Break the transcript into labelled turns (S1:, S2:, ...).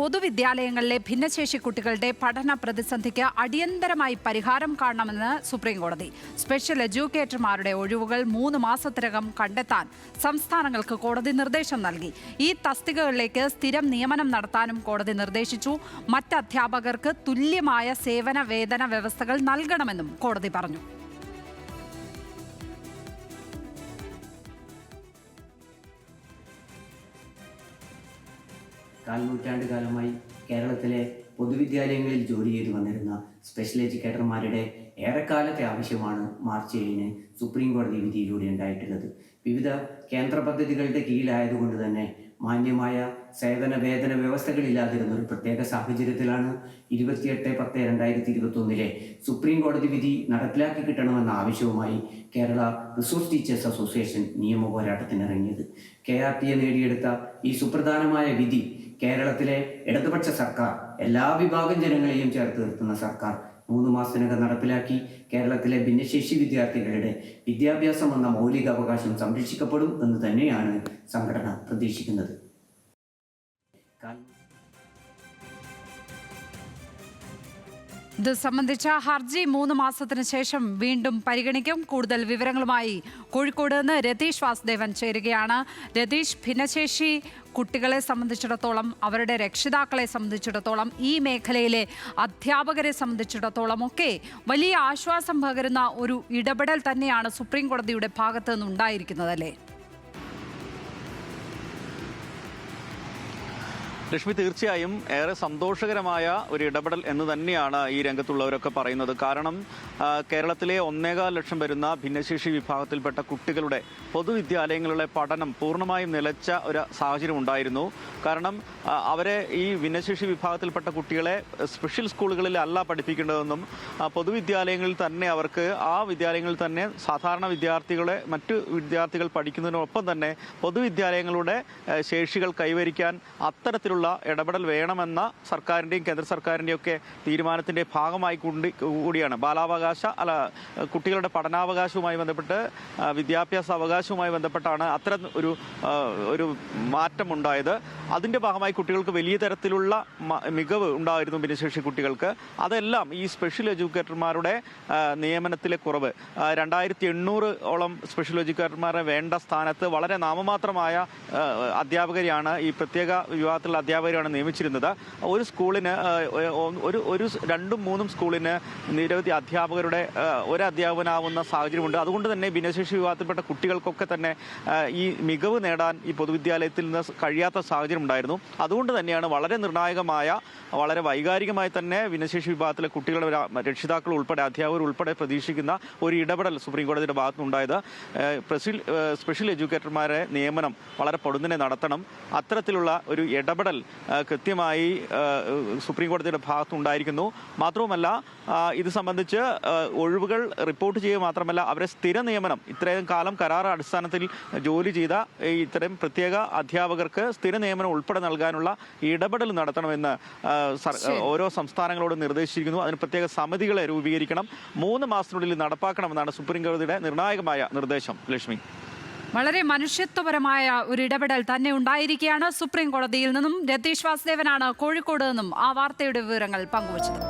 S1: പൊതുവിദ്യാലയങ്ങളിലെ ഭിന്നശേഷി കുട്ടികളുടെ പഠന പ്രതിസന്ധിക്ക് അടിയന്തരമായി പരിഹാരം കാണണമെന്ന് സുപ്രീംകോടതി. സ്പെഷ്യൽ എഡ്യൂക്കേറ്റർമാരുടെ ഒഴിവുകൾ 3 മാസത്തിനകം കണ്ടെത്താൻ സംസ്ഥാനങ്ങൾക്ക് കോടതി നിർദ്ദേശം നൽകി. ഈ തസ്തികകളിലേക്ക് സ്ഥിരം നിയമനം നടത്താനും കോടതി നിർദ്ദേശിച്ചു. മറ്റ് അധ്യാപകർക്ക് തുല്യമായ സേവന വേതന വ്യവസ്ഥകൾ നൽകണമെന്നും കോടതി പറഞ്ഞു.
S2: കാൽനൂറ്റാണ്ട് കാലമായി കേരളത്തിലെ പൊതുവിദ്യാലയങ്ങളിൽ ജോലി ചെയ്തു വന്നിരുന്ന സ്പെഷ്യൽ എഡ്യൂക്കേറ്റർമാരുടെ ഏറെക്കാലത്തെ ആവശ്യമാണ് മാർച്ച് 7-ന് സുപ്രീം കോടതി വിധിയിലൂടെ ഉണ്ടായിട്ടുള്ളത്. വിവിധ കേന്ദ്ര പദ്ധതികളുടെ കീഴിലായതുകൊണ്ട് തന്നെ മാന്യമായ സേവന വേതന വ്യവസ്ഥകളില്ലാതിരുന്ന ഒരു പ്രത്യേക സാഹചര്യത്തിലാണ് 28/10/2021 സുപ്രീം കോടതി വിധി നടപ്പിലാക്കി കിട്ടണമെന്ന ആവശ്യവുമായി കേരള റിസോഴ്സ് ടീച്ചേഴ്സ് അസോസിയേഷൻ നിയമ പോരാട്ടത്തിനിറങ്ങിയത്. KRTA നേടിയെടുത്ത ഈ സുപ്രധാനമായ വിധി കേരളത്തിലെ ഇടതുപക്ഷ സർക്കാർ, എല്ലാ വിഭാഗം ജനങ്ങളെയും ചേർത്ത് നിർത്തുന്ന സർക്കാർ 3 മാസത്തിനകം നടപ്പിലാക്കി കേരളത്തിലെ ഭിന്നശേഷി വിദ്യാർത്ഥികളുടെ വിദ്യാഭ്യാസം എന്ന മൗലികാവകാശം സംരക്ഷിക്കപ്പെടും എന്ന് തന്നെയാണ് സംഘടന പ്രതീക്ഷിക്കുന്നത്.
S1: ഇത് സംബന്ധിച്ച ഹർജി 3 മാസത്തിന് ശേഷം വീണ്ടും പരിഗണിക്കും. കൂടുതൽ വിവരങ്ങളുമായി കോഴിക്കോട് നിന്ന് രതീഷ് വാസുദേവൻ ചേരുകയാണ്. രതീഷ്, ഭിന്നശേഷി കുട്ടികളെ സംബന്ധിച്ചിടത്തോളം, അവരുടെ രക്ഷിതാക്കളെ സംബന്ധിച്ചിടത്തോളം, ഈ മേഖലയിലെ അധ്യാപകരെ സംബന്ധിച്ചിടത്തോളം ഒക്കെ വലിയ ആശ്വാസം പകരുന്ന ഒരു ഇടപെടൽ തന്നെയാണ് സുപ്രീം കോടതിയുടെ ഭാഗത്ത് നിന്നുണ്ടായിരിക്കുന്നത്, അല്ലേ?
S3: ലക്ഷ്മി, തീർച്ചയായും ഏറെ സന്തോഷകരമായ ഒരു ഇടപെടൽ എന്ന് തന്നെയാണ് ഈ രംഗത്തുള്ളവരൊക്കെ പറയുന്നത്. കാരണം കേരളത്തിലെ 1.25 ലക്ഷം വരുന്ന ഭിന്നശേഷി വിഭാഗത്തിൽപ്പെട്ട കുട്ടികളുടെ പൊതുവിദ്യാലയങ്ങളിലെ പഠനം പൂർണ്ണമായും നിലച്ച ഒരു സാഹചര്യം ഉണ്ടായിരുന്നു. കാരണം അവരെ, ഈ ഭിന്നശേഷി വിഭാഗത്തിൽപ്പെട്ട കുട്ടികളെ സ്പെഷ്യൽ സ്കൂളുകളിലല്ല പഠിപ്പിക്കേണ്ടതെന്നും പൊതുവിദ്യാലയങ്ങളിൽ തന്നെ അവർക്ക് ആ വിദ്യാലയങ്ങളിൽ തന്നെ സാധാരണ വിദ്യാർത്ഥികളെ, മറ്റു വിദ്യാർത്ഥികൾ പഠിക്കുന്നതിനൊപ്പം തന്നെ പൊതുവിദ്യാലയങ്ങളുടെ ശേഷികൾ കൈവരിക്കാൻ അത്തരത്തിലുള്ള ഇടപെടൽ വേണമെന്ന സർക്കാരിൻ്റെയും കേന്ദ്ര സർക്കാരിൻ്റെയും ഒക്കെ തീരുമാനത്തിൻ്റെ ഭാഗമായി കൂടിയാണ് കുട്ടികളുടെ പഠനാവകാശവുമായി ബന്ധപ്പെട്ട്, വിദ്യാഭ്യാസ അവകാശവുമായി ബന്ധപ്പെട്ടാണ് അത്തരം ഒരു മാറ്റമുണ്ടായത്. അതിൻ്റെ ഭാഗമായി കുട്ടികൾക്ക് വലിയ തരത്തിലുള്ള മികവ് ഉണ്ടായിരുന്നു ഭിന്നശേഷി കുട്ടികൾക്ക്. അതെല്ലാം ഈ സ്പെഷ്യൽ എഡ്യൂക്കേറ്റർമാരുടെ നിയമനത്തിലെ കുറവ്, 2800-ഓളം സ്പെഷ്യൽ എഡ്യൂക്കേറ്റർമാരെ വേണ്ട സ്ഥാനത്ത് വളരെ നാമമാത്രമായ അധ്യാപകരെയാണ്, ഈ പ്രത്യേക വിഭാഗത്തിലുള്ള അധ്യാപകരാണ് നിയമിച്ചിരുന്നത്. ഒരു സ്കൂളിന് ഒരു 2-3 സ്കൂളിന് നിരവധി അധ്യാപകരുടെ ഒരു അധ്യാപകനാവുന്ന സാഹചര്യമുണ്ട്. അതുകൊണ്ട് തന്നെ ഭിന്നശേഷി വിഭാഗത്തിൽപ്പെട്ട കുട്ടികൾക്കൊക്കെ തന്നെ ഈ മികവ് നേടാൻ ഈ പൊതുവിദ്യാലയത്തിൽ നിന്ന് കഴിയാത്ത സാഹചര്യം ഉണ്ടായിരുന്നു. അതുകൊണ്ട് തന്നെയാണ് വളരെ നിർണായകമായ, വളരെ വൈകാരികമായി തന്നെ ഭിന്നശേഷി വിഭാഗത്തിലെ കുട്ടികളുടെ രക്ഷിതാക്കൾ ഉൾപ്പെടെ, അധ്യാപകർ ഉൾപ്പെടെ പ്രതീക്ഷിക്കുന്ന ഒരു ഇടപെടൽ സുപ്രീം കോടതിയുടെ ഭാഗത്തുനിന്നുണ്ടായത്. സ്പെഷ്യൽ എഡ്യൂക്കേറ്റർമാരെ നിയമനം വളരെ പൊടുന്നനെ നടത്തണം. അത്തരത്തിലുള്ള ഒരു ഇടപെടൽ കൃത്യമായി സുപ്രീം കോടതിയുടെ ഭാഗത്തുണ്ടായിരിക്കുന്നു. മാത്രവുമല്ല, ഇത് സംബന്ധിച്ച് ഒഴിവുകൾ റിപ്പോർട്ട് ചെയ്യുക മാത്രമല്ല, അവരെ സ്ഥിര നിയമനം, ഇത്രയും കാലം കരാർ അടിസ്ഥാനത്തിൽ ജോലി ചെയ്ത ഇത്തരം പ്രത്യേക അധ്യാപകർക്ക് സ്ഥിര നിയമനം ഉൾപ്പെടെ നൽകാനുള്ള ഇടപെടൽ നടത്തണമെന്ന് ഓരോ സംസ്ഥാനങ്ങളോട് നിർദ്ദേശിച്ചിരിക്കുന്നു. അതിന് പ്രത്യേക സമിതികളെ രൂപീകരിക്കണം, 3 മാസത്തിനുള്ളിൽ നടപ്പാക്കണമെന്നാണ് സുപ്രീം കോടതിയുടെ നിർണായകമായ നിർദ്ദേശം. ലക്ഷ്മി,
S1: വളരെ മനുഷ്യത്വപരമായ ഒരു ഇടപെടൽ തന്നെ ഉണ്ടായിരിക്കുകയാണ് സുപ്രീം കോടതിയിൽ നിന്നും. രതീഷ് വാസുദേവനാണ് കോഴിക്കോട് നിന്നും ആ വാർത്തയുടെ വിവരങ്ങൾ പങ്കുവച്ചത്.